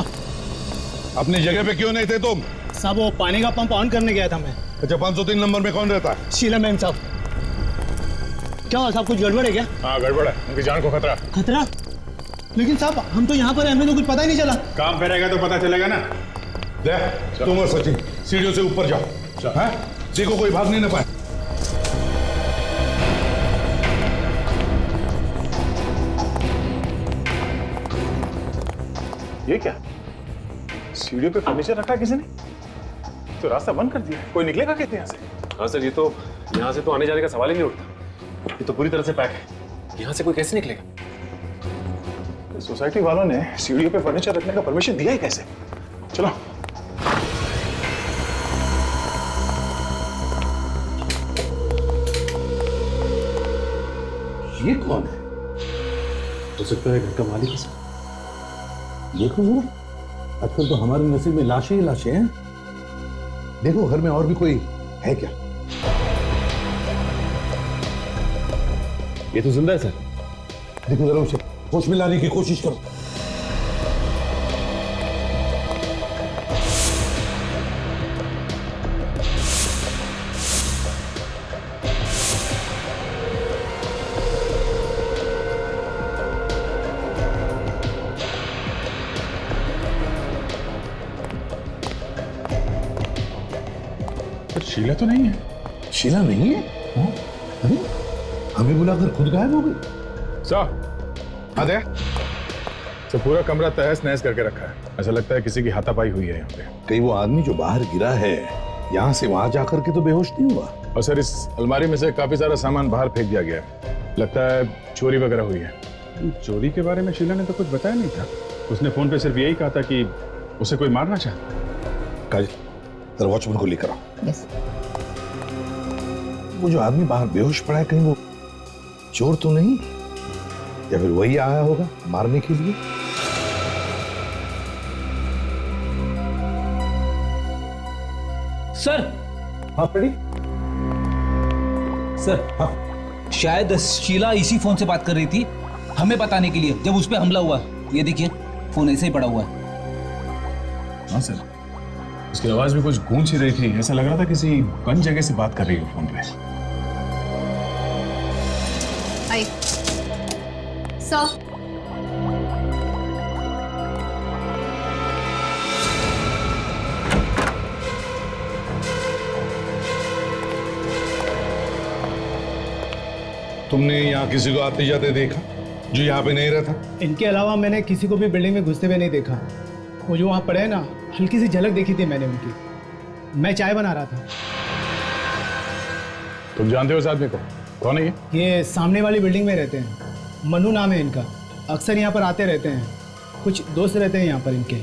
हाँ। अपनी जगह पे क्यों नहीं थे तुम? साहब वो पानी का पंप ऑन करने गया था मैं। अच्छा 503 नंबर में कौन रहता है? शीला मैम साहब। क्या हुआ साहब, कुछ गड़बड़ है क्या? हाँ गड़बड़ है, उनकी जान को खतरा। खतरा? लेकिन साहब हम तो यहाँ पर हैं, हमें तो कुछ पता ही नहीं चला। काम पे रहेगा तो पता चलेगा ना। देख तुम और सचिन सीढ़ियों से ऊपर जाओ। हाँ? देखो कोई भाग नहीं ना पाए। ये क्या? सीढ़ियों पे फर्नीचर रखा किसी ने? तो रास्ता बंद कर दिया। कोई निकलेगा कैसे यहाँ से? हाँ सर, ये तो यहाँ से तो आने जाने का सवाल ही नहीं उठता। ये तो पूरी तरह से पैक है, यहाँ से कोई कैसे निकलेगा? सोसाइटी वालों ने सीढ़ियों पे फर्नीचर रखने का परमिशन दिया ही कैसे? चलो। ये कौन है? हो सकता है घर का मालिक है सर। देखो जरा, आजकल तो हमारे नसीब में लाशें ही लाशें हैं। देखो घर में और भी कोई है क्या? ये तो जिंदा है सर। देखो जरा उसे होश में लाने की कोशिश करो। शीला तो नहीं है। शीला नहीं है? अरे हमें बुलाकर खुद गायब हो गई। अरे तो पूरा कमरा तहस नहस करके रखा है। ऐसा लगता है किसी की हाथापाई हुई है यहाँ पे। कहीं वो आदमी जो बाहर गिरा है यहाँ से वहां जाकर के तो बेहोश नहीं हुआ? और सर इस अलमारी में से काफी सारा सामान बाहर फेंक दिया गया है। लगता है चोरी वगैरह हुई है। चोरी के बारे में शीला ने तो कुछ बताया नहीं था। उसने फोन पे सिर्फ यही कहा था कि उसे कोई मारना चाहता। काजल वॉचमैन को लेकर आओ। यस। वो जो आदमी बाहर बेहोश पड़ा है कहीं वो चोर तो नहीं, या फिर वही आया होगा मारने के लिए? सर। हाँ पड़ी। सर हाँ शायद शीला इसी फोन से बात कर रही थी हमें बताने के लिए, जब उस पे हमला हुआ। ये देखिए फोन ऐसे ही पड़ा हुआ है। हाँ सर, उसकी आवाज भी कुछ गूंज ही रही थी। ऐसा लग रहा था किसी बंद जगह से बात कर रही है फोन पे। आई सर। तुमने यहाँ किसी को आते जाते देखा जो यहाँ पे नहीं रहता? इनके अलावा मैंने किसी को भी बिल्डिंग में घुसते हुए नहीं देखा। वो जो वहाँ पड़े हैं ना, हल्की सी झलक देखी थी मैंने उनकी। मैं चाय बना रहा था। तुम जानते हो इस आदमी को? कौन है ये सामने वाली बिल्डिंग में रहते हैं। मनु नाम है इनका। अक्सर यहाँ पर आते रहते हैं। कुछ दोस्त रहते हैं यहाँ पर इनके।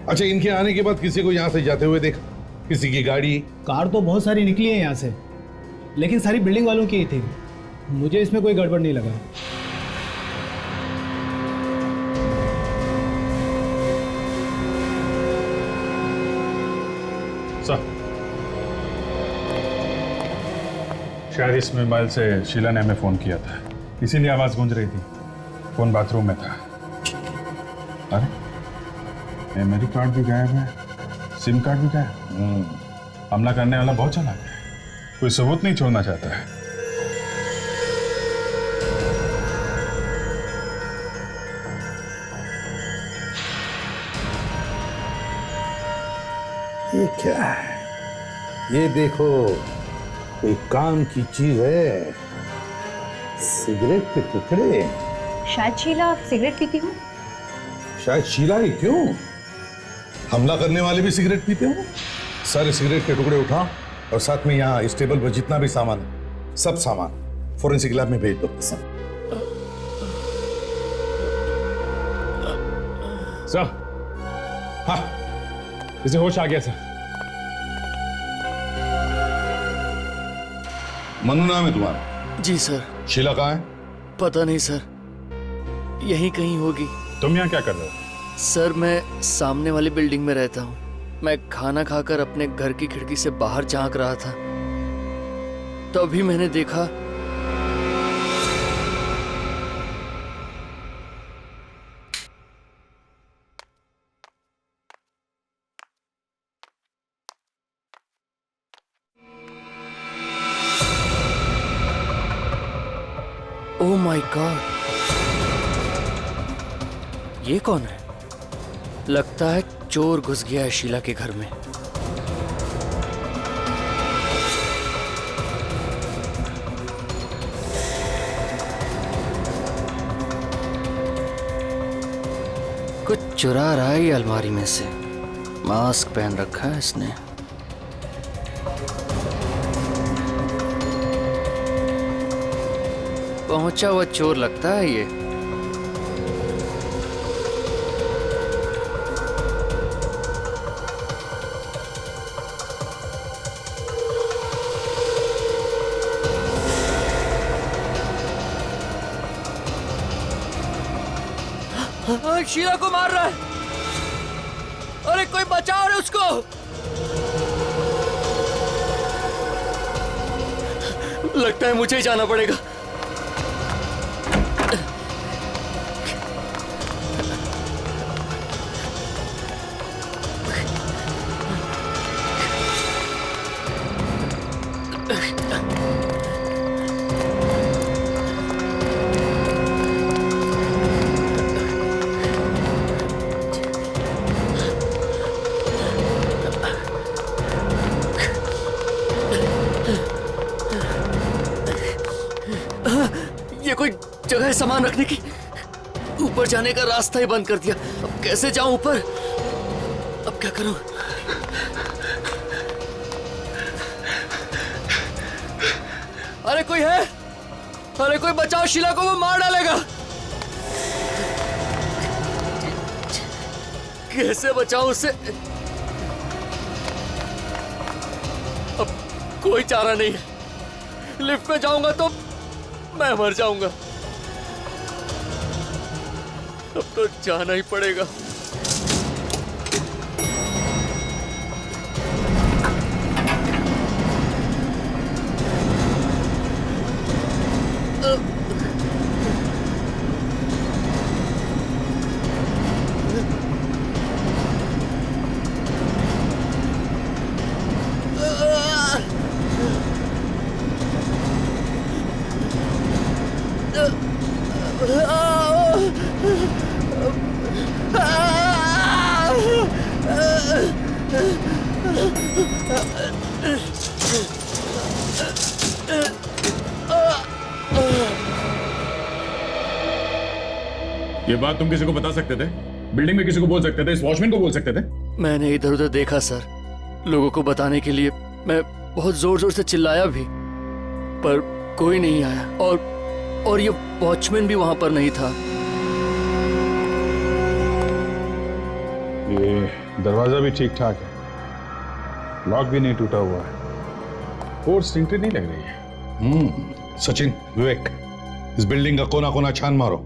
अच्छा इनके आने के बाद किसी को यहाँ से जाते हुए देखा? किसी की गाड़ी? कार तो बहुत सारी निकली है यहाँ से, लेकिन सारी बिल्डिंग वालों की ही थी। मुझे इसमें कोई गड़बड़ नहीं लगा। सर शायद इस मोबाइल से शीला ने हमें फोन किया था, इसीलिए आवाज गूंज रही थी। फोन बाथरूम में था। अरे मेमोरी कार्ड भी गायब है, सिम कार्ड भी गायब। हमला करने वाला बहुत चालाक है, कोई सबूत नहीं छोड़ना चाहता है। ये क्या है? ये देखो कोई काम की चीज है। सिगरेट के टुकड़े। शायद शीला सिगरेट पीती हूँ। शायद शीला ही क्यों, हमला करने वाले भी सिगरेट पीते हो। सारे सिगरेट के टुकड़े उठाओ और साथ में यहाँ इस टेबल पर जितना भी सामान है सब सामान फोरेंसिक लैब में भेज दो। सर हाँ, इसे होश आ गया सर। मनु नाम है तुम्हारा? जी सर। शीला कहाँ है? पता नहीं सर, यहीं कहीं होगी। तुम यहाँ क्या कर रहे हो? सर मैं सामने वाली बिल्डिंग में रहता हूँ। मैं खाना खाकर अपने घर की खिड़की से बाहर झांक रहा था, तभी मैंने देखा ओह माय गॉड, ये कौन है? लगता है चोर घुस गया है शीला के घर में। कुछ चुरा रहा है ये अलमारी में से। मास्क पहन रखा है इसने। पहुंचा हुआ चोर लगता है ये। शीला को मार रहा है। अरे कोई बचाओ रे उसको। लगता है मुझे ही जाना पड़ेगा। ये कोई जगह है सामान रखने की? ऊपर जाने का रास्ता ही बंद कर दिया। अब कैसे जाऊं ऊपर? अब क्या करूं? अरे कोई है? अरे कोई बचाओ, शीला को वो मार डालेगा। कैसे बचाऊं उसे? अब कोई चारा नहीं है। लिफ्ट में जाऊंगा तो मैं मर जाऊंगा। अब तो जाना ही पड़ेगा। ये बात तुम किसी को बता सकते थे? बिल्डिंग में किसी को बोल सकते थे? इस वॉचमैन को बोल सकते थे? मैंने इधर उधर देखा सर। लोगों को बताने के लिए मैं बहुत जोर जोर से चिल्लाया भी, पर कोई नहीं आया। और ये वॉचमैन भी वहां पर नहीं था। ये दरवाजा भी ठीक ठाक है, लॉक भी नहीं टूटा हुआ है, फोर्स एंट्री नहीं लग रही है। सचिन, विवेक, इस बिल्डिंग का कोना कोना छान मारो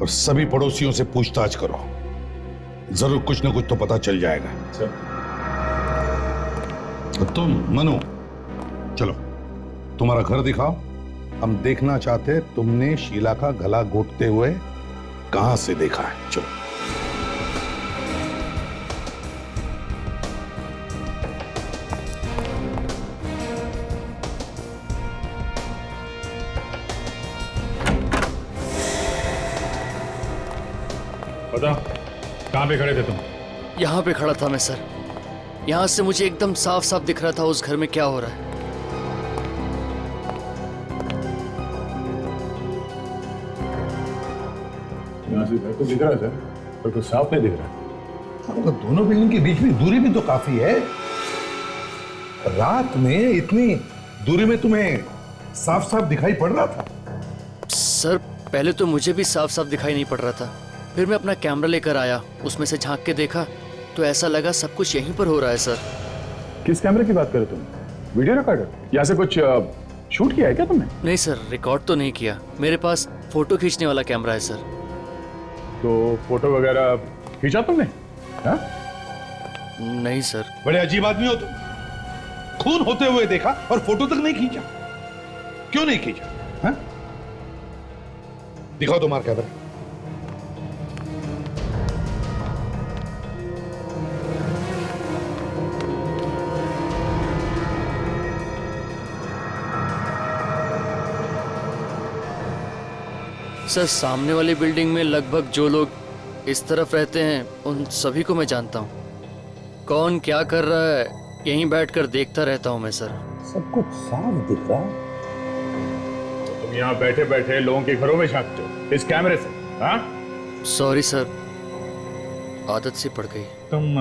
और सभी पड़ोसियों से पूछताछ करो। जरूर कुछ ना कुछ तो पता चल जाएगा। और तुम मनु, चलो तुम्हारा घर दिखाओ। हम देखना चाहते हैं तुमने शीला का गला घोटते हुए कहां से देखा है। चलो। बताओ, कहां पे खड़े थे तुम? यहाँ पे खड़ा था मैं सर। यहाँ से मुझे एकदम साफ साफ दिख रहा था उस घर में क्या हो रहा है। यहाँ से घर तो दिख रहा है सर, पर कुछ साफ नहीं दिख रहा। तो दोनों बिल्डिंग के बीच में दूरी भी तो काफी है। रात में इतनी दूरी में तुम्हें साफ साफ दिखाई पड़ रहा था? सर पहले तो मुझे भी साफ साफ दिखाई नहीं पड़ रहा था, फिर मैं अपना कैमरा लेकर आया, उसमें से झांक के देखा तो ऐसा लगा सब कुछ यहीं पर हो रहा है सर। किस कैमरे की बात कर रहे तुम? Video recorder? यहाँ से कुछ शूट किया है क्या तुमने? नहीं सर, रिकॉर्ड तो नहीं किया। मेरे पास फोटो खींचने वाला कैमरा है सर। तो फोटो वगैरह खींचा तुमने? हाँ? नहीं सर। बड़े अजीब आदमी हो तुम। खून होते हुए देखा और फोटो तक नहीं खींचा। क्यों नहीं खींचा? हाँ? दिखाओ तुम्हारा कैमरा। सर सामने वाली बिल्डिंग में लगभग जो लोग इस तरफ रहते हैं उन सभी को मैं जानता हूँ। कौन क्या कर रहा है यहीं बैठकर देखता रहता हूँ मैं सर। सब कुछ साफ दिख रहा है। तुम यहाँ बैठे बैठे लोगों के घरों में झांकते हो इस कैमरे से? हाँ, सॉरी सर, आदत सी पड़ गई। तुम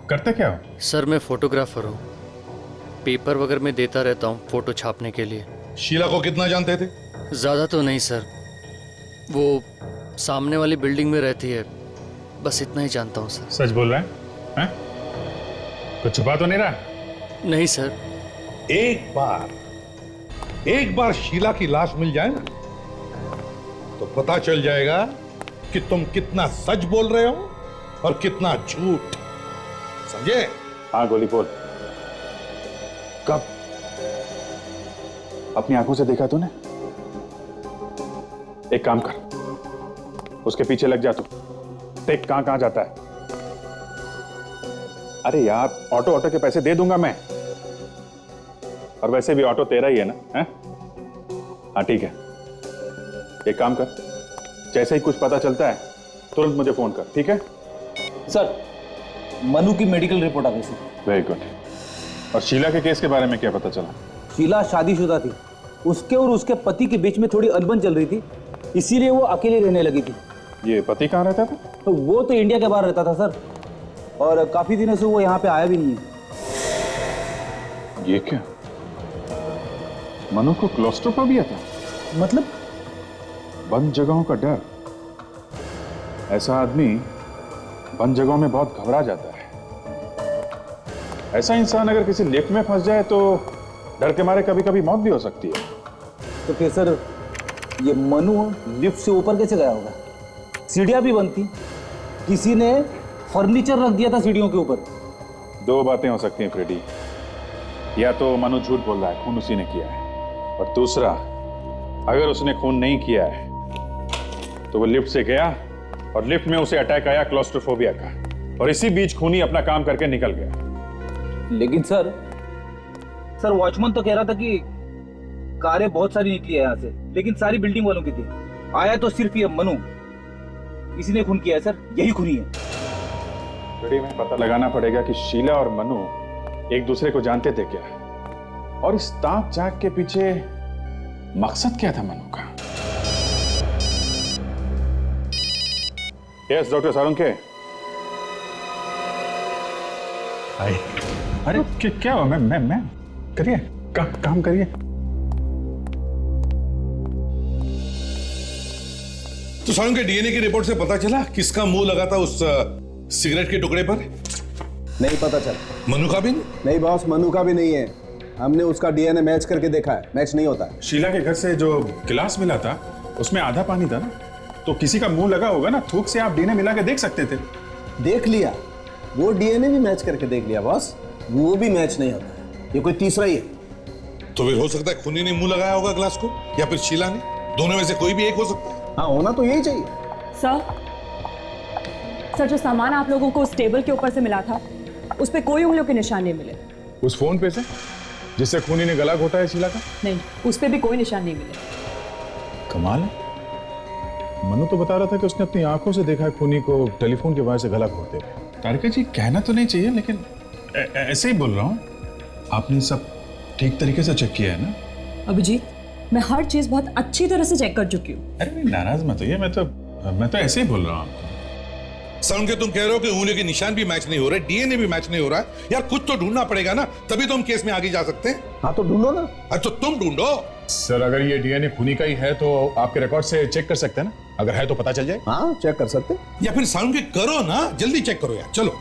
करते क्या हो? सर मैं फोटोग्राफर हूँ, पेपर वगैरह में देता रहता हूँ फोटो छापने के लिए। शीला को कितना जानते थे? ज़्यादा तो नहीं सर, वो सामने वाली बिल्डिंग में रहती है, बस इतना ही जानता हूँ सर। सच बोल रहा है? हैं? कुछ छुपा तो नहीं रहा? नहीं सर। एक बार शीला की लाश मिल जाए ना तो पता चल जाएगा कि तुम कितना सच बोल रहे हो और कितना झूठ। समझे? हाँ गोली बोल। कब? अपनी आंखों से देखा तूने? एक काम कर, उसके पीछे लग जा तू, देख कहां कहां जाता है। अरे यार ऑटो के पैसे दे दूंगा मैं, और वैसे भी ऑटो तेरा ही है ना? हैं? हाँ ठीक है, एक काम कर, जैसे ही कुछ पता चलता है तुरंत मुझे फोन कर, ठीक है? सर मनु की मेडिकल रिपोर्ट आ गई सर। Very good. और शीला के केस के बारे में क्या पता चला? शीला शादीशुदा थी, उसके और उसके पति के बीच में थोड़ी अनबन चल रही थी, इसीलिए वो अकेले रहने लगी थी। ये पति कहाँ रहता था? तो वो तो इंडिया के बाहर रहता था सर, और काफी दिनों से वो यहाँ पे आया भी नहीं है। ये क्या, मनु को क्लॉस्ट्रोफोबिया था? मतलब? बंद जगहों का डर। ऐसा आदमी बंद जगहों में बहुत घबरा जाता है। ऐसा इंसान अगर किसी लिफ्ट में फंस जाए तो डर के मारे कभी कभी मौत भी हो सकती है। तो फिर सर ये मनु लिफ्ट से ऊपर कैसे गया होगा? सीढ़ियां भी बंद थी, किसी ने फर्नीचर रख दिया था सीढ़ियों के ऊपर। दो बातें हो सकती हैं फ्रेडी, या तो मनु झूठ बोल रहा है, खून उसी ने किया है, और दूसरा अगर उसने खून नहीं किया है तो वो लिफ्ट से गया और लिफ्ट में उसे अटैक आया क्लॉस्ट्रोफोबिया का, और इसी बीच खूनी अपना काम करके निकल गया। लेकिन सर वॉचमैन तो कह रहा था कि कारें बहुत सारी निकली है यहाँ से, लेकिन सारी बिल्डिंग वालों की थी। आया तो सिर्फ ये मनु, इसी ने खून किया है सर, यही खूनी है। फ्रेडी में पता लगाना पड़ेगा कि शीला और मनु एक दूसरे को जानते थे क्या, और इस ताक झांक के पीछे मकसद क्या था मनु का। Yes doctor Sarunkhe. अरे क्या हुआ? मैं करिए, काम करिए। तो सारुण के डीएनए की रिपोर्ट से पता चला किसका मुंह लगा था उस सिगरेट के टुकड़े पर? नहीं पता चला। मनु का भी नहीं बॉस, मनु का भी नहीं है। हमने उसका डीएनए मैच करके देखा है, मैच नहीं होता है। शीला के घर से जो गिलास मिला था उसमें आधा पानी था ना, तो किसी का मुंह लगा होगा ना, थूक से आप डीएनए मिला के देख सकते थे। देख लिया, वो डीएनए भी मैच करके देख लिया बॉस, वो भी मैच नहीं होता है। ये कोई तीसरा ही है। तो फिर हो सकता है खूनी ने मुंह लगाया होगा ग्लास को, या फिर शीला ने। दोनों में से कोई भी एक हो सकता है। हाँ, होना तो यही चाहिए। सर जो सामान आप लोगों को उस टेबल के ऊपर से मिला था, उस पे कोई उंगलियों के निशान नहीं मिले। उस फोन पे से जिससे खूनी ने गला घोटा है शीला का? नहीं, उस पे भी कोई निशान नहीं मिले। कमाल है, मनु तो बता रहा था कि उसने अपनी आंखों से देखा है खूनी को टेलीफोन के वायर से गला घोटते हुए। तारिका जी कहना तो नहीं चाहिए, लेकिन ऐसे ही बोल रहा हूँ। आपने सब ठीक तरीके से चेक किया है ना? अभिजीत, मैं हर चीज बहुत अच्छी तरह से चेक कर चुकी हूँ। अरे नहीं, नाराज मत होइए, मैं तो ऐसे ही बोल रहा हूँ आपको। सारुण के तुम कह रहे हो कि उंगलियों के निशान भी मैच नहीं हो रहे, डीएनए भी मैच नहीं हो रहा है। यार कुछ तो ढूंढना पड़ेगा ना, तभी तो हम केस में आगे जा सकते हैं। हाँ तो ढूंढो ना। तो तुम ढूंढो। सर अगर ये डीएनए खूनी का ही है तो आपके रिकॉर्ड से चेक कर सकते हैं ना, अगर है तो पता चल जाए। हाँ चेक कर सकते। या फिर सारुण के करो ना, जल्दी चेक करो यार, चलो।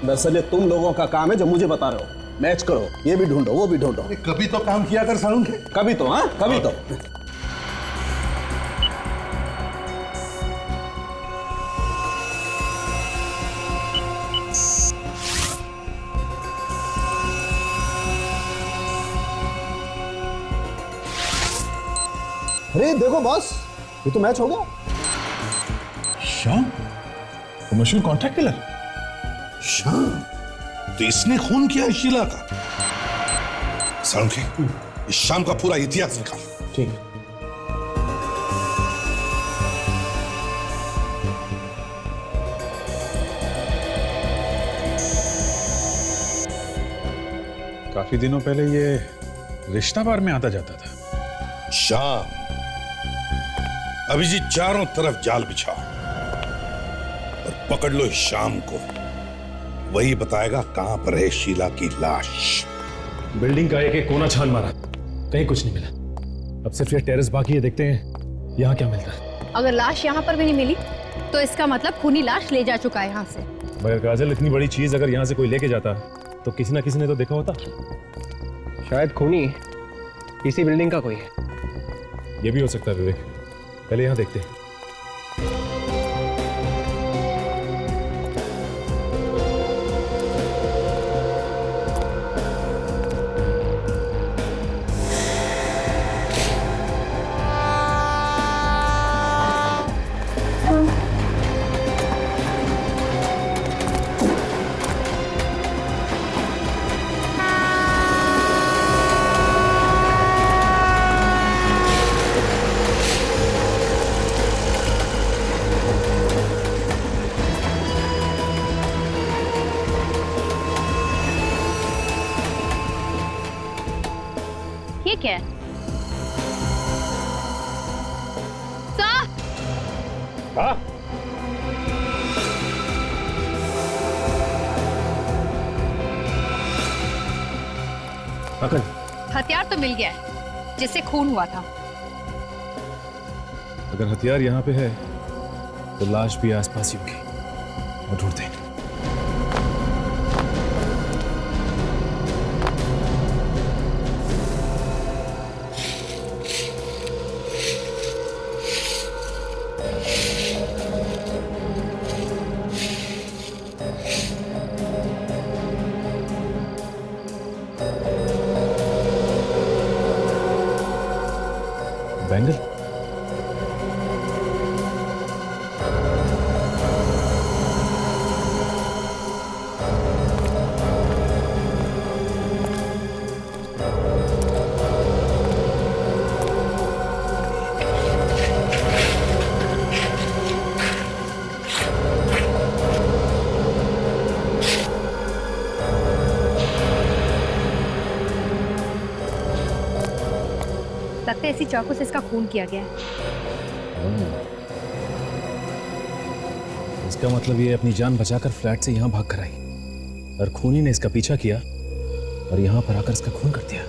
दरअसल ये तुम लोगों का काम है जो मुझे बता रहे हो। मैच करो, ये भी ढूंढो, वो भी ढूंढो। कभी तो काम किया कर सारुण के। कभी तो, हाँ कभी तो। अरे देखो बॉस, ये तो मैच हो गया। श्याम, वो मशहूर कॉन्ट्रैक्ट किलर श्याम, तो इसने खून किया शीला का। सारुण के, इस शाम का पूरा इतिहास निकाल। ठीक है। काफी दिनों पहले ये रिश्ता बार में आता जाता था। शाम, अभिजीत चारों तरफ जाल बिछाओ और पकड़ लो इस शाम को। वही बताएगा कहां पर है शीला की लाश। बिल्डिंग का एक एक कोना छान मारा, कहीं कुछ नहीं मिला। अब सिर्फ ये टेरेस बाकी है, देखते हैं यहाँ क्या मिलता है। अगर लाश यहाँ पर भी नहीं मिली तो इसका मतलब खूनी लाश ले जा चुका है यहाँ से। मगर काजल, इतनी बड़ी चीज अगर यहाँ से कोई लेके जाता तो किसी ना किसी ने तो देखा होता। शायद खूनी इसी बिल्डिंग का कोई है। ये भी हो सकता है विवेक, पहले यहाँ देखते हैं। ये क्या है? सर! हाँ? अकल, हथियार तो मिल गया है जिससे खून हुआ था। अगर हथियार यहाँ पे है तो लाश भी आसपास ही होगी। और ढूंढते हैं। बैंगल, लगता है इसी चाकू से इसका खून किया गया है। इसका मतलब ये अपनी जान बचाकर फ्लैट से यहाँ भाग कर आई और खूनी ने इसका पीछा किया और यहाँ पर आकर इसका खून कर दिया।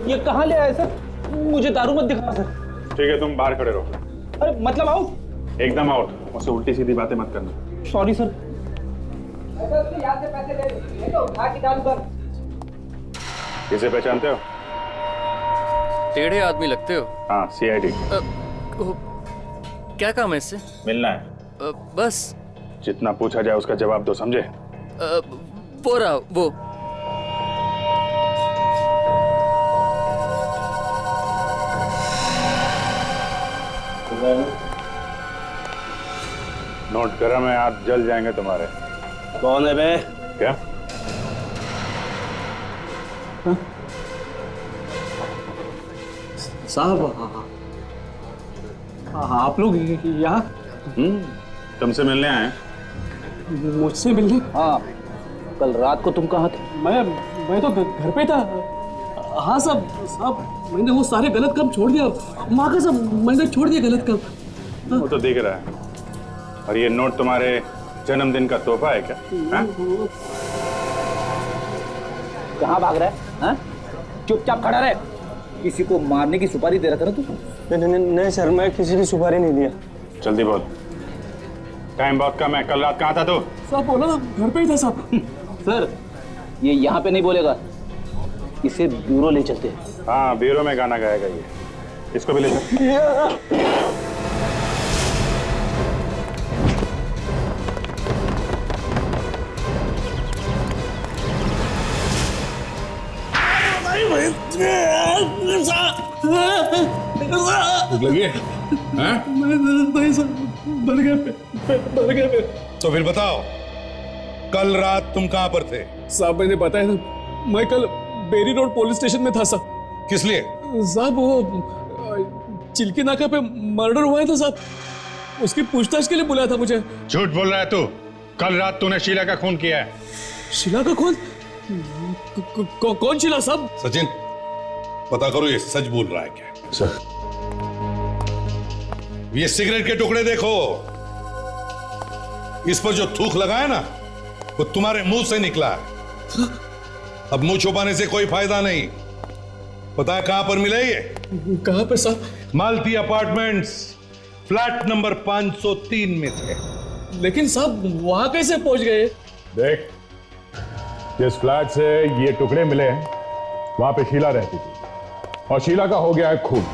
ये कहाँ ले आए सर? मुझे दारू मत दिखाना सर। ठीक है, तुम बाहर खड़े रहो। अरे मतलब आउट? एकदम आउट। मुझसे उल्टी सीधी बातें मत करना। Sorry sir. किसे पहचानते हो? टेढ़े आदमी लगते हो। हाँ, CID। क्या काम है इससे? मिलना है। बस। जितना पूछा जाए उसका जवाब दो, समझे? वो रहा वो। नोट गरम है, आप जल जाएंगे तुम्हारे। कौन है बे? क्या? साहब, आप लोग यहाँ? तुमसे मिलने आए हैं। मुझसे मिलने? हाँ, कल रात को तुम कहाँ थे? मैं तो घर पे था। हाँ साहब, मैंने वो सारे गलत काम छोड़ दिया। माँ का सब मैंने छोड़ दिया गलत काम। वो तो दिख रहा है। और ये नोट तुम्हारे जन्मदिन का तोहफा है क्या? हाँ? कहाँ भाग रहा है? हाँ? चुपचाप खड़ा रहे। किसी को मारने की सुपारी दे रखा ना तू? नहीं सर, मैं किसी की सुपारी नहीं दिया। जल्दी बोल, टाइम बहुत कम है। कल रात कहाँ था तू? साहब बोला ना, घर पे ही था साहब। सर, ये यहाँ पे नहीं बोलेगा, इसे ब्यूरो ले चलते हैं। हाँ, ब्यूरो में गाना गाएगा ये। इसको भी ले चल। लगी? नहीं सर, मर गया। तो फिर बताओ, कल रात तुम कहां पर थे? साहब मैंने बताया था, मैं कल बेरी रोड पुलिस स्टेशन में था साहब। किस लिए? साहब वो चिल्की नाका पे मर्डर हुआ है था साहब, उसकी पूछताछ के लिए बुलाया था मुझे। झूठ बोल रहा है तू। कल रात तूने शीला का खून किया है। शीला का खून? कौन शीला साहब? सचिन, पता करो ये सच बोल रहा है क्या। सर, ये सिगरेट के टुकड़े देखो, इस पर जो थूक लगा है ना वो तुम्हारे मुंह से निकला है। अब मुंह छुपाने से कोई फायदा नहीं। पता है कहां पर मिले ये? कहां पे साहब? मालती अपार्टमेंट्स, फ्लैट नंबर 503 में थे। लेकिन साहब वहां कैसे पहुंच गए? देख, जिस फ्लैट से ये टुकड़े मिले हैं वहां पे शीला रहती थी और शीला का हो गया है खून,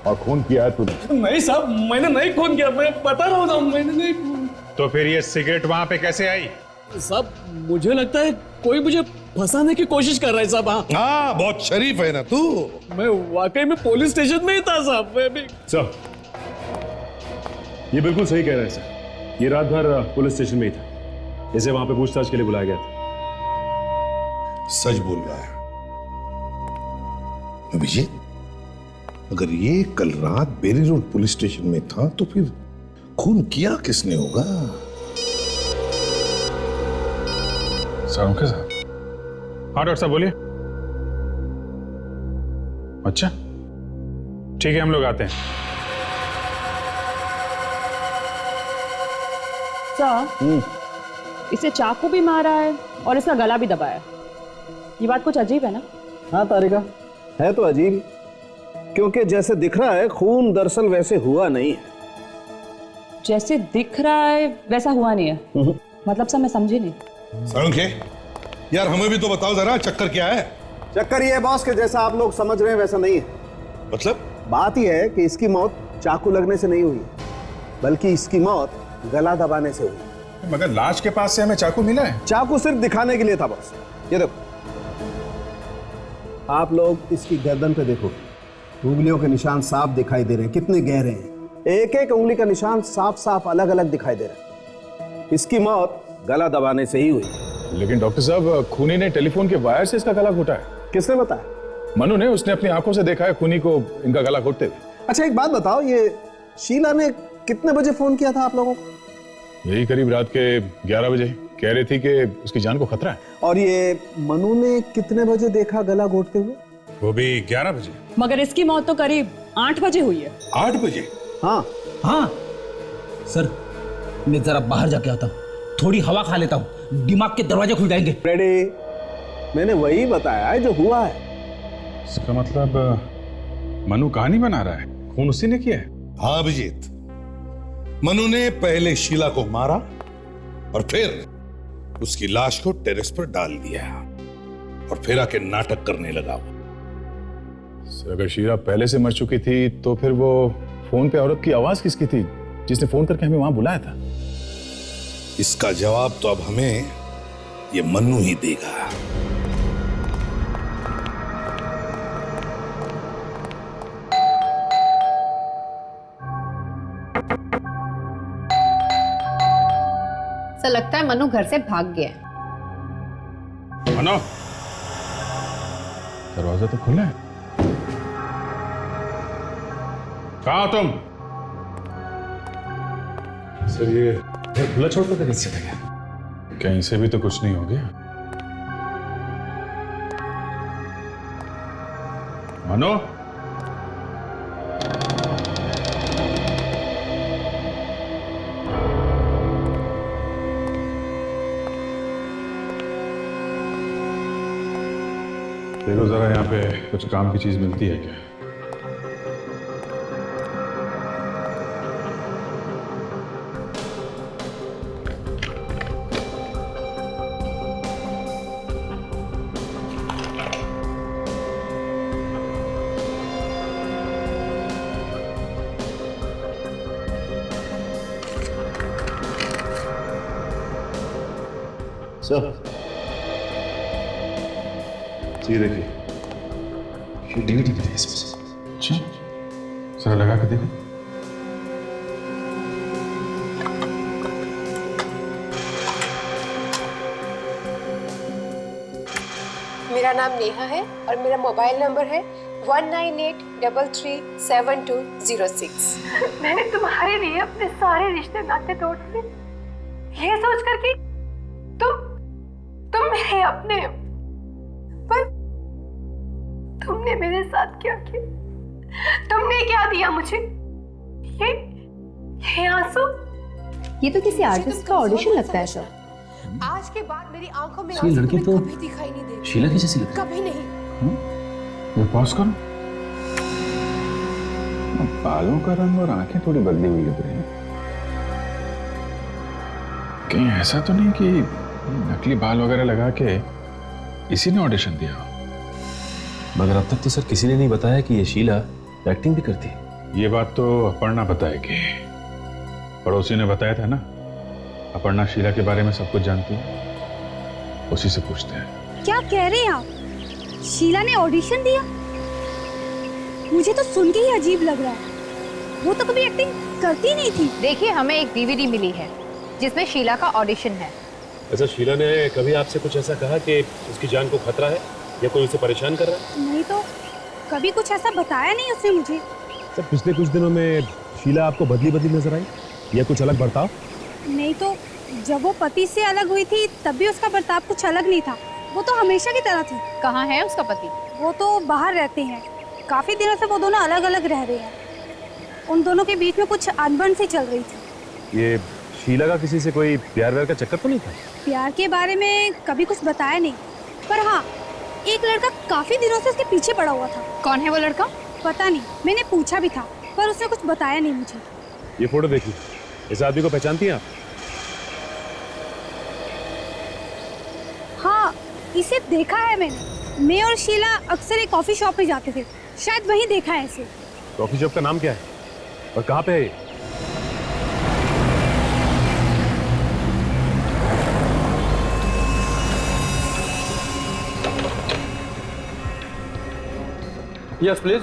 और खून किया है तूने। नहीं साहब, मैंने नहीं खून किया, मैं बता रहा हूँ, मैंने नहीं खून। तो फिर ये सिगरेट वहां पे कैसे आई? साहब मुझे लगता है कोई मुझे फंसाने की कोशिश कर रहा है साहब। हाँ, बहुत शरीफ है ना तू। मैं वाकई में पुलिस स्टेशन में ही था साहब। मैं भी सर, ये बिल्कुल सही कह रहे हैं सर। ये रात भर पुलिस स्टेशन में ही था, इसे वहां पे पूछताछ के लिए बुलाया गया था। सच बोल रहा है अभिजीत। अगर ये कल रात बेरी रोड पुलिस स्टेशन में था तो फिर खून किया किसने होगा? साहब के साथ? हाँ डॉक्टर साहब बोलिए। अच्छा ठीक है, हम लोग आते हैं। सर, इसे चाकू भी मारा है और इसका गला भी दबाया। ये बात कुछ अजीब है ना? हाँ तारिका, है तो अजीब ही, क्योंकि जैसे दिख रहा है खून दरअसल वैसे हुआ नहीं है। जैसे दिख रहा है वैसा हुआ नहीं है? मतलब सर मैं समझी नहीं। सरोंखे, यार हमें भी तो बताओ जरा, चक्कर क्या है? चक्कर ये है बॉस कि जैसा आप लोग समझ रहे हैं वैसा नहीं है। मतलब? बात यह है कि इसकी मौत चाकू लगने से नहीं हुई, बल्कि इसकी मौत गला दबाने से हुई। मगर लाश के पास से हमें चाकू मिला है। चाकू सिर्फ दिखाने के लिए था बॉस। ये देखो, आप लोग इसकी गर्दन पे देखो, उंगलियों के निशान साफ दिखाई दे रहे हैं, कितने गहरे हैं। एक एक उंगली का निशान साफ साफ अलग अलग दिखाई दे रहा है। इसकी मौत गला दबाने से ही हुई। लेकिन डॉक्टर साहब, खूनी ने टेलीफोन के वायर से इसका गला घोटा है। किसने बताया? मनु ने, उसने अपनी आंखों से देखा है खूनी को इनका गला घोटते हुए। अच्छा एक बात बताओ, ये शीला ने कितने बजे फोन किया था आप लोगों को? यही करीब रात के 11 बजे। कह रही थी कि उसकी जान को खतरा है। और ये मनु ने कितने बजे देखा गला घोटते हुए? वो भी 11 बजे। मगर इसकी मौत तो करीब 8 बजे हुई है। 8 बजे? हाँ हाँ सर, मैं जरा बाहर जाके आता हूँ, थोड़ी हवा खा लेता हूँ, दिमाग के दरवाजे खुल जाएंगे। रेडी, मैंने वही बताया है जो हुआ है। इसका मतलब मनु कहानी बना रहा है, खून उसी ने किया है। हाँ अभिजीत, मनु ने पहले शीला को मारा और फिर उसकी लाश को टेरेस पर डाल दिया और फिर आके नाटक करने लगा। सर, अगर शीला पहले से मर चुकी थी तो फिर वो फोन पे औरत की आवाज किसकी थी जिसने फोन करके हमें वहां बुलाया था? इसका जवाब तो अब हमें ये मन्नू ही देगा। ऐसा लगता है मनु घर से भाग गया है। मनु, दरवाजा तो खुला है। कहाँ हो तुम? सर ये खुला छोड़ कर कैसे चला गया? कहीं से भी तो कुछ नहीं हो गया। मनु, देखो जरा यहाँ पे कुछ काम की चीज मिलती है क्या? सर ये देखिए, ये डीवीडी भी है इसमें। अच्छा, जरा लगा के देखो। मेरा मेरा नाम नेहा है और मेरा मोबाइल नंबर है 1983372006। मैंने तुम्हारे लिए अपने सारे रिश्ते नाते तोड़ दिए, ये सोचकर कि तुम मेरे अपने, पर तुमने मेरे साथ क्या किया? तुमने क्या दिया मुझे? ये आंसू? ये तो किसी आर्टिस्ट का ऑडिशन लगता है सर। आज के बाद मेरी आंखों में ये आंसू लड़की तो कभी दिखाई नहीं देगी। शीला की जैसी लगती है। कभी नहीं। ये पॉज करो। बालों का रंग और आंखें थोड़ी बदली हुई लग रही हैं। कहीं ऐसा तो नहीं कि नकली बाल वगैरह लगा के इसी ने ऑडिशन दिया हो? मगर अब तक तो सर किसी ने नहीं बताया कि ये शीला एक्टिंग भी करती है। ये बात तो अपर्णा बताएगी। पड़ोसी ने बताया था ना, अपर्णा शीला के बारे में सब कुछ जानती है, उसी से पूछते हैं। क्या कह रहे हैं आप? शीला ने ऑडिशन दिया? मुझे तो सुन के ही अजीब लग रहा है। वो तो कभी एक्टिंग करती नहीं थी। देखिए, हमें एक डीवीडी मिली है जिसमें शीला का ऑडिशन है। अच्छा, शीला ने कभी आपसे कुछ ऐसा कहा कि उसकी जान को खतरा है या कोई उसे परेशान कर रहा है? नहीं तो कभी कुछ ऐसा बताया नहीं उसने मुझे। सर, पिछले कुछ दिनों में शीला आपको बदली नजर आई या कुछ अलग बर्ताव? नहीं तो जब वो पति से अलग हुई थी तब भी उसका बर्ताव कुछ अलग नहीं था। वो तो हमेशा की तरह थी। कहाँ है उसका पति? वो तो बाहर रहते हैं। काफी दिनों से वो दोनों अलग अलग रह रहे हैं। उन दोनों के बीच में कुछ अनबन सी चल रही थी। ये शीला का किसी से कोई प्यार व्यार का चक्कर तो नहीं था? प्यार के बारे में कभी कुछ बताया नहीं, पर हाँ, एक लड़का काफी दिनों से उसके पीछे पड़ा हुआ था। कौन है वो लड़का? पता नहीं, मैंने पूछा भी था पर उसने कुछ बताया नहीं मुझे। ये फोटो देखिए, इस आदमी को पहचानती हैं आप? हाँ, इसे देखा है मैंने। मैं और शीला अक्सर एक कॉफी शॉप में जाते थे, शायद वहीं देखा है इसे। कॉफी शॉप का नाम क्या है और कहाँ पे है ये? Yes please.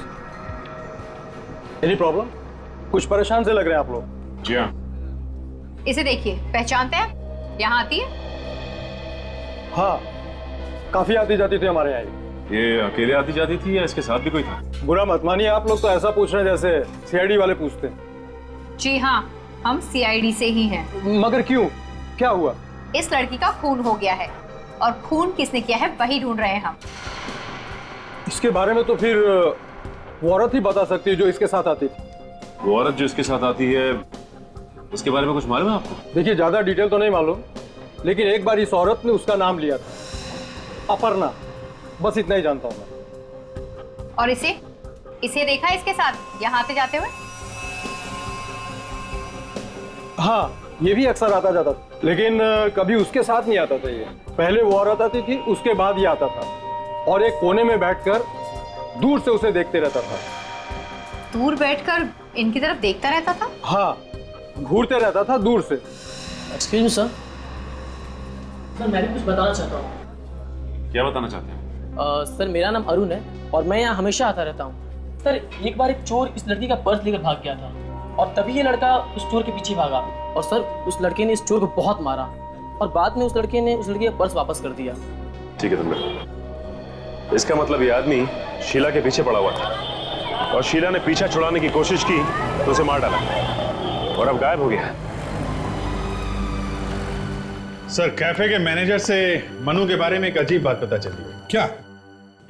Any problem? कुछ परेशान से लग रहे हैं आप लोग। जी हाँ। इसे देखिए, पहचानते हैं? यहाँ आती है? हाँ, काफी आती जाती थी हमारे यहाँ। ये अकेले आती जाती थी या इसके साथ भी कोई था? बुरा मत मानिए, आप लोग तो ऐसा पूछ रहे हैं जैसे सीआईडी वाले पूछते हैं। जी हाँ, हम सीआईडी से ही हैं। मगर क्यों, क्या हुआ? इस लड़की का खून हो गया है और खून किसने किया है वही ढूंढ रहे हैं हम। इसके बारे में तो फिर वो औरत ही बता सकती है जो इसके साथ आती थी। वो औरत जो इसके साथ आती है, उसके बारे में कुछ मालूम है आपको? देखिए, ज्यादा डिटेल तो नहीं मालूम, लेकिन एक बार इस औरत ने उसका नाम लिया था, अपर्णा। बस इतना ही जानता हूँ मैं। और इसे देखा है इसके साथ यहाँ आते जाते हुए? हाँ, ये भी अक्सर आता जाता था, लेकिन कभी उसके साथ नहीं आता था। ये पहले वो औरत आती थी, उसके बाद ये आता था और एक कोने में बैठकर दूर से उसे देखते रहता था। दूर बैठकर इनकी तरफ देखता रहता था? हाँ, घूरते रहता था दूर से। Excuse me sir. सर, मैं भी कुछ बताना चाहता हूँ। क्या बताना चाहते हैं? सर, मेरा नाम अरुण है और मैं यहाँ हमेशा आता रहता हूँ। सर, एक बार एक चोर इस लड़की का पर्स लेकर भाग गया था और तभी ये लड़का उस चोर के पीछे भागा और सर उस लड़के ने इस चोर को बहुत मारा और बाद में उस लड़के ने उस लड़की का पर्स वापस कर दिया। ठीक है तुमने, इसका मतलब ये आदमी शीला के पीछे पड़ा हुआ था और शीला ने पीछा छुड़ाने की कोशिश की तो उसे मार डाला और अब गायब हो गया। सर, कैफे के मैनेजर से मनु के बारे में एक अजीब बात पता चली है। क्या?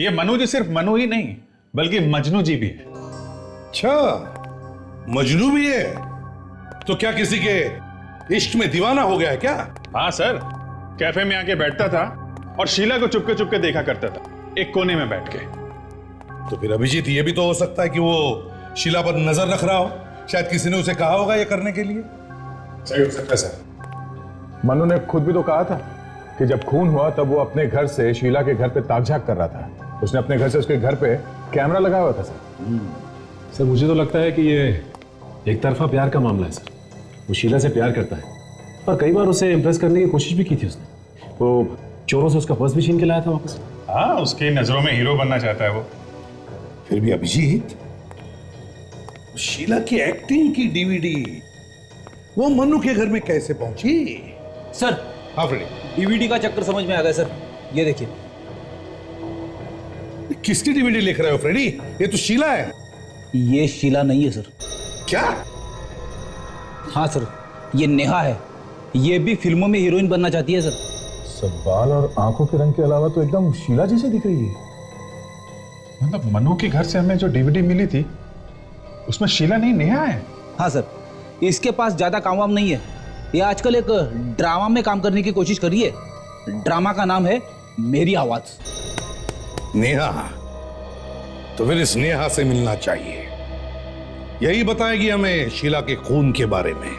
ये मनु जी सिर्फ मनु ही नहीं बल्कि मजनू जी भी है। अच्छा, मजनू भी है? तो क्या किसी के इश्क में दीवाना हो गया है क्या? हाँ सर, कैफे में आके बैठता था और शीला को चुपके चुपके देखा करता था, एक कोने में बैठ के। तो फिर अभिजीत, ये भी तो हो सकता है कि वो शीला पर नजर रख रहा हो। शायद किसी ने उसे कहा होगा ये करने के लिए। सही हो सकता है सर। मनु ने खुद भी तो कहा था कि जब खून हुआ तब वो अपने घर से शीला के घर पे ताक-झाक कर रहा था। उसने अपने घर से उसके घर पे कैमरा लगाया हुआ था सर। सर, मुझे तो लगता है कि ये एक तरफा प्यार का मामला है सर। वो शीला से प्यार करता है पर कई बार उसे इम्प्रेस करने की कोशिश भी की थी उसने। वो चोरों से उसका पर्स भी छीन के लाया था वापस। हाँ, उसकी नजरों में हीरो बनना चाहता है वो। फिर भी अभिजीत, शीला की एक्टिंग की डीवीडी वो मनु के घर में कैसे पहुंची? सर, हाँ फ्रेडी, डीवीडी का चक्कर समझ में आ गया सर। ये देखिए, किसकी डीवीडी लिख रहे हो फ्रेडी? ये तो शीला है। ये शीला नहीं है सर। क्या? हाँ सर, ये नेहा है। ये भी फिल्मों में हीरोइन बनना चाहती है सर। सब बाल और आंखों के रंग के अलावा तो एकदम शीला जैसे दिख रही है। मतलब मनु के घर से हमें जो डीवीडी मिली थी उसमें शीला नहीं, नेहा है। हाँ सर, इसके पास ज्यादा काम वाम नहीं है। ये आजकल एक ड्रामा में काम करने की कोशिश कर रही है। ड्रामा का नाम है मेरी आवाज। नेहा? तो फिर इस नेहा से मिलना चाहिए। यही बताएगी हमें शीला के खून के बारे में।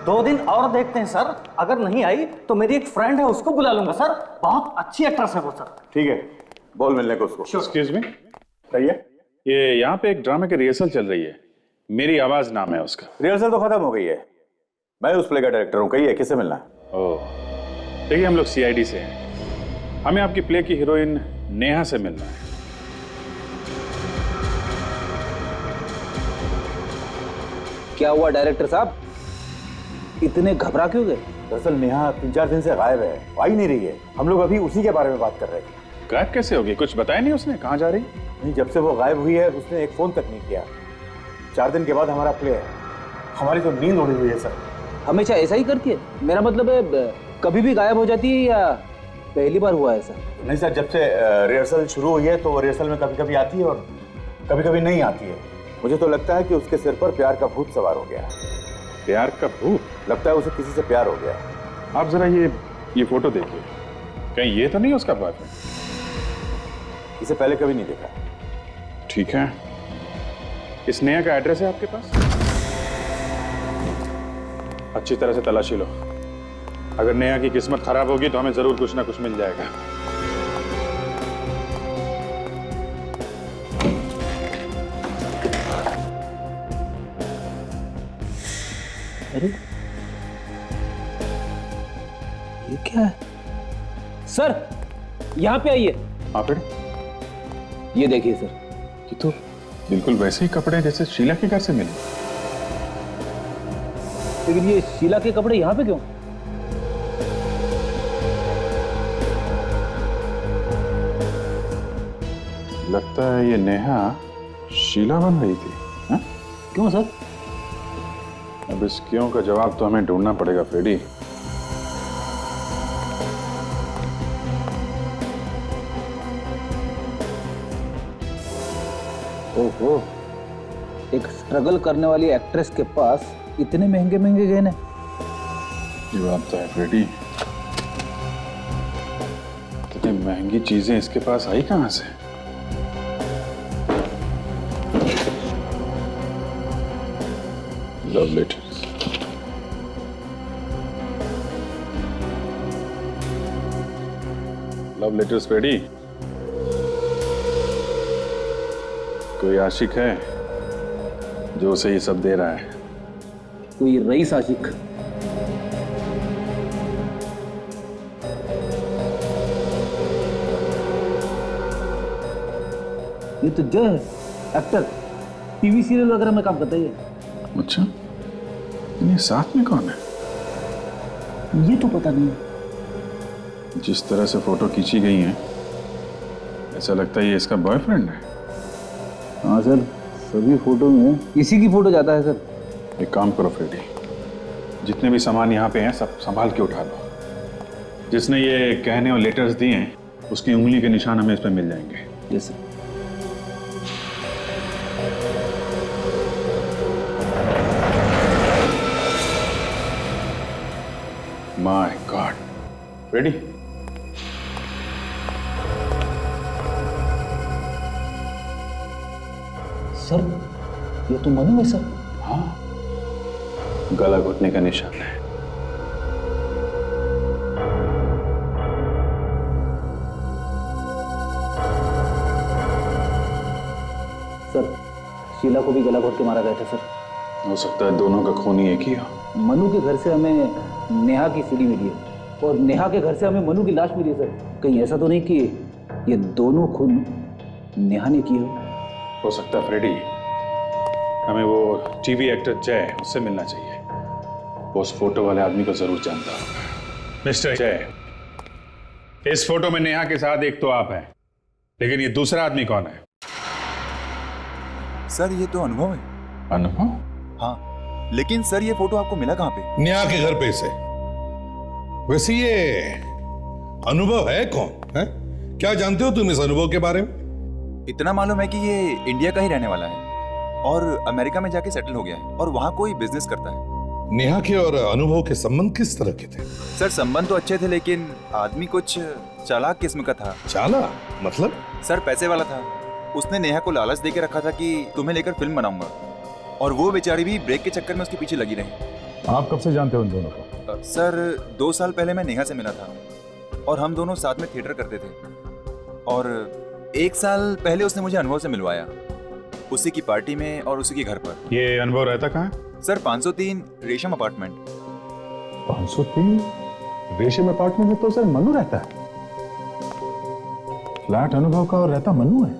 2 दिन और देखते हैं सर। अगर नहीं आई तो मेरी एक फ्रेंड है, उसको बुला लूंगा सर। बहुत अच्छी एक्ट्रेस है वो सर। ठीक है, बोल मिलने को उसको। एक्सक्यूज मी, सही है। ये यहाँ पे एक ड्रामे की रिहर्सल चल रही है, मेरी आवाज नाम है उसका। रिहर्सल तो खत्म हो गई है। मैं उस प्ले का डायरेक्टर हूँ। कहिए किससे मिलना है? ओह, देखिए हम लोग CID से हैं। हमें आपकी प्ले की हीरोइन नेहा से मिलना है। क्या हुआ डायरेक्टर साहब, इतने घबरा क्यों गए? दरअसल नेहा 3-4 दिन से गायब है, आ ही नहीं रही है। हम लोग अभी उसी के बारे में बात कर रहे थे। गायब कैसे होगी? कुछ बताया नहीं उसने कहाँ जा रही? नहीं, जब से वो गायब हुई है उसने एक फोन तक नहीं किया। 4 दिन के बाद हमारा प्ले है। हमारी तो नींद उड़ी हुई है सर। हमेशा ऐसा ही करती है? मेरा मतलब है कभी भी गायब हो जाती है या पहली बार हुआ ऐसा? नहीं सर, जब से रिहर्सल शुरू हुई है तो रिहर्सल में कभी कभी आती है और कभी कभी नहीं आती है। मुझे तो लगता है कि उसके सिर पर प्यार का भूत सवार हो गया। प्यार का भूत? लगता है उसे किसी से प्यार हो गया। आप जरा ये फोटो देखिए, कहीं ये तो नहीं उसका बॉयफ्रेंड? इसे पहले कभी नहीं देखा। ठीक है, इस नेहा का एड्रेस है आपके पास? अच्छी तरह से तलाशी लो। अगर नेहा की किस्मत खराब होगी तो हमें जरूर कुछ ना कुछ मिल जाएगा। अरे ये क्या है? सर यहाँ पे आइए। हाँ फिर? ये देखिए सर, ये तो बिल्कुल वैसे ही कपड़े जैसे शीला के घर से मिले। लेकिन ये शीला के कपड़े यहाँ पे क्यों? लगता है ये नेहा शीला बन रही थी। हा? क्यों सर? अब इस क्यों का जवाब तो हमें ढूंढना पड़ेगा फ्रेडी। ओहो, एक स्ट्रगल करने वाली एक्ट्रेस के पास इतने महंगे महंगे गहने। ये बात तो है फ्रेडी, इतनी महंगी चीजें इसके पास आई कहां से? Love letters. Love letters Freddie. कोई आशिक है जो उसे ये सब दे रहा है? कोई रईस आशिक। ये तो जय है, एक्टर, टीवी सीरियल वगैरह में काम करता है। अच्छा, ये साथ में कौन है? ये तो पता नहीं। जिस तरह से फोटो खींची गई है ऐसा लगता है ये इसका बॉयफ्रेंड है। हाँ सर, सभी फोटो में इसी की फोटो जाता है सर। एक काम करो फ्रेडी, जितने भी सामान यहाँ पे हैं सब संभाल के उठा लो। जिसने ये कहने और लेटर्स दिए हैं उसकी उंगली के निशान हमें इस पर मिल जाएंगे। Yes sir. My God, Freddie sir, ये तो मनु है सर। हाँ, गला घुटने का निशान है। सर, शीला को भी गला घोट के मारा गया था सर। हो सकता है दोनों का खून ही एक ही हो। मनु के घर से हमें नेहा की सीडी मिली है और नेहा के घर से हमें मनु की लाश मिली है सर। कहीं ऐसा तो नहीं कि ये दोनों खून नेहा ने किए हो सकता है फ्रेडी, हमें वो टीवी एक्टर जय उससे मिलना चाहिए। वो उस फोटो वाले आदमी को जरूर जानता होगा। मिस्टर जय, इस फोटो में नेहा के साथ एक तो आप हैं लेकिन ये दूसरा आदमी कौन है? सर ये तो अनुभव है। अनुभव? हाँ, लेकिन सर ये फोटो आपको मिला कहाँ पे? नेहा के घर पे से। वैसे ये अनुभव है कौन है? क्या जानते हो तुम इस अनुभव के बारे में? इतना मालूम है कि ये इंडिया का ही रहने वाला है और अमेरिका में जाके सेटल हो गया है और वहाँ कोई बिजनेस करता है। नेहा के और अनुभव के संबंध किस तरह के थे? सर संबंध तो अच्छे थे, लेकिन आदमी कुछ चालाक किस्म का था। चालाक मतलब? सर पैसे वाला था। उसने नेहा को लालच देके रखा था कि तुम्हें लेकर फिल्म बनाऊंगा, और वो बेचारी भी ब्रेक के चक्कर में उसके पीछे लगी रही। आप कब से जानते हो उन दोनों को? सर 2 साल पहले मैं नेहा से मिला था और हम दोनों साथ में थिएटर करते थे, और 1 साल पहले उसने मुझे अनुभव से मिलवाया, उसी की पार्टी में और उसी के घर पर। ये अनुभव रहता कहाँ? सर 503 रेशम अपार्टमेंट। 503 रेशम अपार्टमेंट में तो सर मनु रहता है। फ्लैट अनुभव का और रहता मनु है।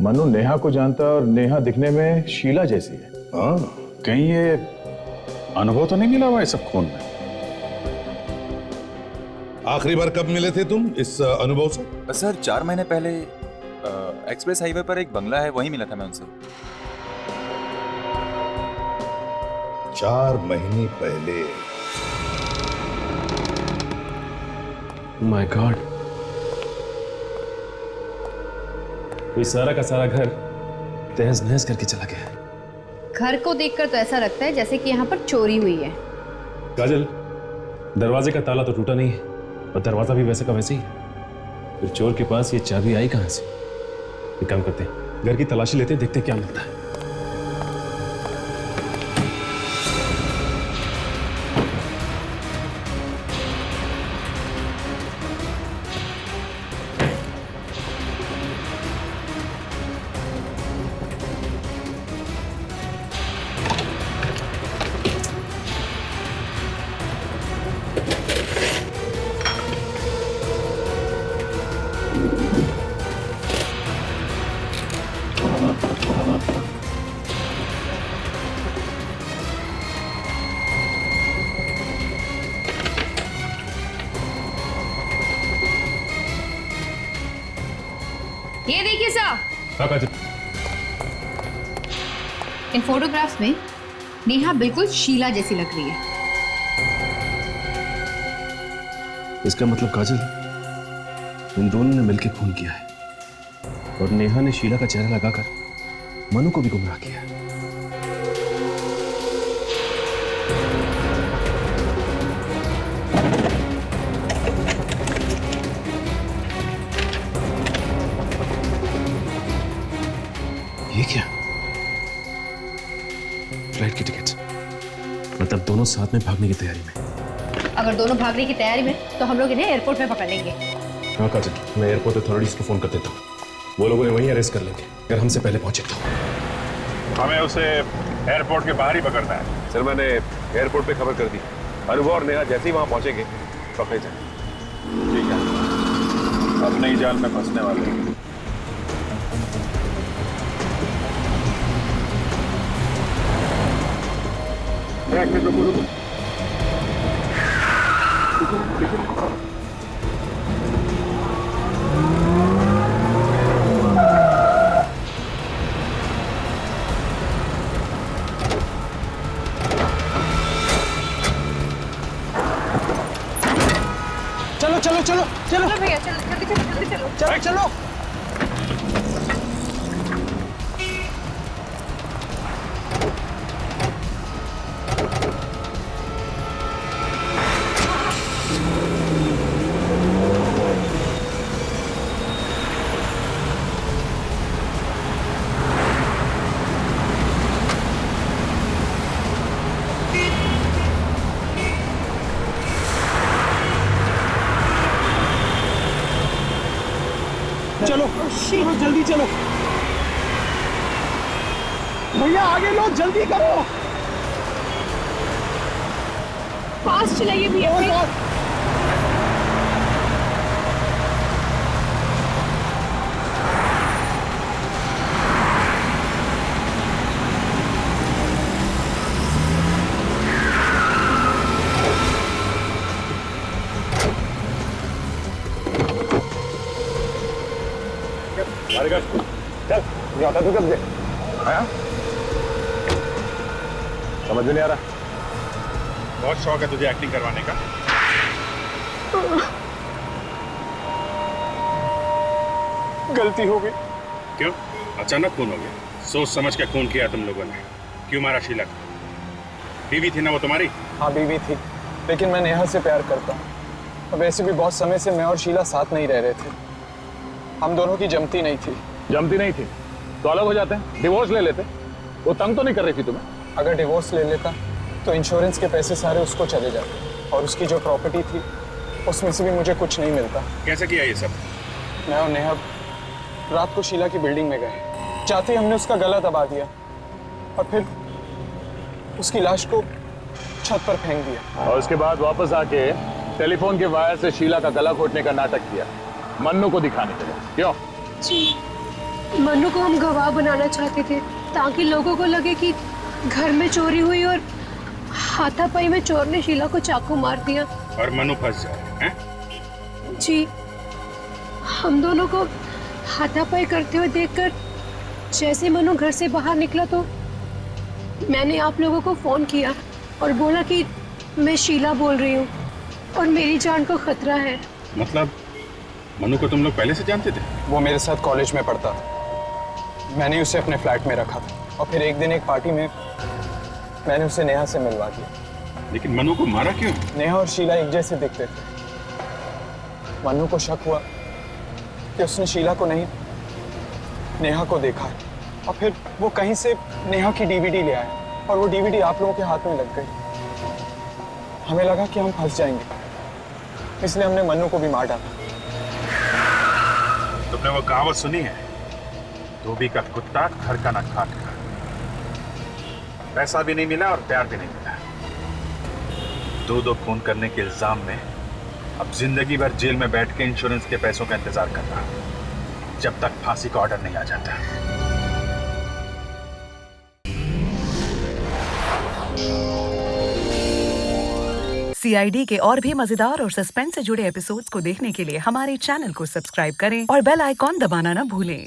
मनु नेहा को जानता और नेहा दिखने में शीला जैसी है। हाँ, कहीं ये अनुभव तो नहीं मिला हुआ है सब खून में? आखिरी बार कब मिले थे तुम इस अनुभव से? सर 4 महीने पहले एक्सप्रेस हाईवे पर एक बंगला है, वहीं मिला था मैं उनसे। 4 महीने पहले? माय गॉड, ये सारा का सारा घर तहस नहस करके चला गया। घर को देखकर तो ऐसा लगता है जैसे कि यहाँ पर चोरी हुई है। काजल, दरवाजे का ताला तो टूटा नहीं है और दरवाजा भी वैसे का वैसे ही है। फिर चोर के पास ये चाबी आई कहां से? एक काम करते हैं, घर की तलाशी लेते हैं, देखते हैं क्या मिलता है। ये देखिए साहब, हाँ काजल, इन फोटोग्राफ्स में नेहा बिल्कुल शीला जैसी लग रही है। इसका मतलब काजल, इन दोनों ने मिलकर खून किया है और नेहा ने शीला का चेहरा लगाकर मनु को भी गुमराह किया। ये क्या? फ्लाइट की टिकट, मतलब दोनों साथ में भागने की तैयारी में। अगर दोनों भागने की तैयारी में तो हम लोग इन्हें एयरपोर्ट में पकड़ लेंगे। हाँ काजल, मैं एयरपोर्ट अथॉरिटीज को फोन कर देता हूँ, वो लोगों ने वहीं अरेस्ट कर लेंगे अगर हमसे पहले पहुंचे तो। हमें उसे एयरपोर्ट के बाहर ही पकड़ना है। सर मैंने एयरपोर्ट पे खबर कर दी, अनुभव और नेहा जैसे ही वहां पहुंचेंगे पकड़े जाए। ठीक है, अपने ही जाल में फंसने वाले हैं। चलो चलो चलो चलो भैया, चलो जल्दी चलो, जल्दी चलो, चलो चलो। चलो चलो जल्दी चलो भैया, आगे लो, जल्दी करो। फास्ट चलाइए भैया। चल चल जाता तू कब दे आया समझ में नहीं आ रहा। बहुत शौक है तुझे एक्टिंग करवाने का। गलती हो गई। क्यों अचानक खून हो गया? सोच समझ के खून किया तुम लोगों ने। क्यों मारा शीला को? बीवी थी ना वो तुम्हारी? हाँ बीवी थी, लेकिन मैं नेहा से प्यार करता हूँ। और वैसे भी बहुत समय से मैं और शीला साथ नहीं रह रहे थे। हम दोनों की जमती नहीं थी। जमती नहीं थी तो अलग हो जाते हैं, डिवोर्स ले लेते। वो तंग तो नहीं कर रही थी तुम्हें? अगर डिवोर्स ले लेता तो इंश्योरेंस के पैसे सारे उसको चले जाते और उसकी जो प्रॉपर्टी थी उसमें से भी मुझे कुछ नहीं मिलता। कैसे किया ये सब? मैं और नेहा रात को शीला की बिल्डिंग में गए, चाहते ही हमने उसका गला दबा दिया और फिर उसकी लाश को छत पर फेंक दिया। और उसके बाद वापस आके टेलीफोन के वायर से शीला का गला घोटने का नाटक किया मन्नू को दिखाने के लिए। क्यों? जी मन्नू को हम गवाह बनाना चाहते थे ताकि लोगों को लगे कि घर में चोरी हुई और हाथापाई में चोर ने शीला को चाकू मार दिया और मनु फंस जाए हैं? जी हम दोनों को हाथापाई करते हुए देखकर जैसे मनु घर से बाहर निकला तो मैंने आप लोगों को फोन किया और बोला कि मैं शीला बोल रही हूँ और मेरी जान को खतरा है। मतलब मनु को तुम लोग पहले से जानते थे? वो मेरे साथ कॉलेज में पढ़ता था, मैंने उसे अपने फ्लैट में रखा था और फिर एक दिन एक पार्टी में मैंने उसे नेहा से मिलवा दिया। लेकिन मनु को मारा क्यों? नेहा और शीला एक जैसे दिखते थे। मनु को शक हुआ कि उसने शीला को नहीं नेहा को देखा है और फिर वो कहीं से नेहा की डीवीडी ले आया और वो डीवीडी आप लोगों के हाथ में लग गई। हमें लगा कि हम फंस जाएंगे, इसलिए हमने मनु को भी मार डाला। तुमने वो कहावत सुनी है, धोबी का कुत्ता घर का न खाट का। पैसा भी नहीं मिला और प्यार भी नहीं मिला। दो खून करने के इल्जाम में अब जिंदगी भर जेल में बैठ के इंश्योरेंस के पैसों का इंतजार करना, जब तक फांसी का ऑर्डर नहीं आ जाता। CID के और भी मजेदार और सस्पेंस से जुड़े एपिसोड्स को देखने के लिए हमारे चैनल को सब्सक्राइब करें और बेल आइकॉन दबाना ना भूलें।